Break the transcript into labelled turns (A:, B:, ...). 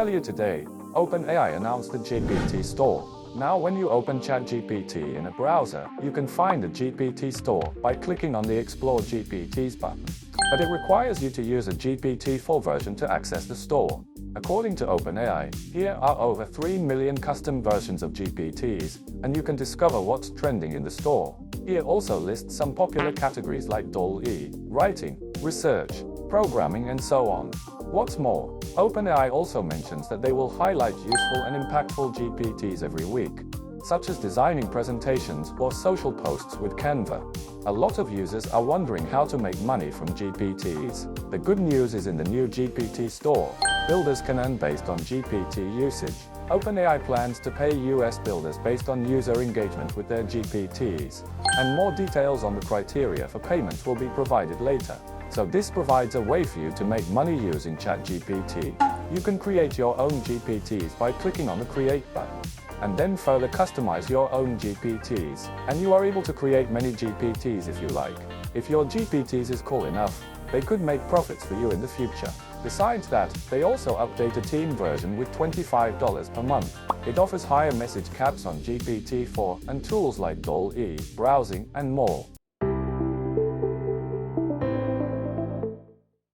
A: Earlier today, OpenAI announced the GPT Store. Now when you open ChatGPT in a browser, you can find the GPT Store by clicking on the Explore GPTs button. But it requires you to use a GPT-4 version to access the store. According to OpenAI, here are over 3 million custom versions of GPTs, and you can discover what's trending in the store. Here also lists some popular categories like DALL-E, writing, research, programming, and so on. What's more, OpenAI also mentions that they will highlight useful and impactful GPTs every week, such as designing presentations or social posts with Canva. A lot of users are wondering how to make money from GPTs. The good news is in the new GPT Store, builders can earn based on GPT usage. OpenAI plans to pay US builders based on user engagement with their GPTs, and more details on the criteria for payment will be provided later. So this provides a way for you to make money using ChatGPT. You can create your own GPTs by clicking on the Create button, and then further customize your own GPTs, and you are able to create many GPTs if you like. If your GPTs is cool enough, they could make profits for you in the future. Besides that, they also update a team version with $25 per month. It offers higher message caps on GPT-4 and tools like DALL-E, browsing, and more.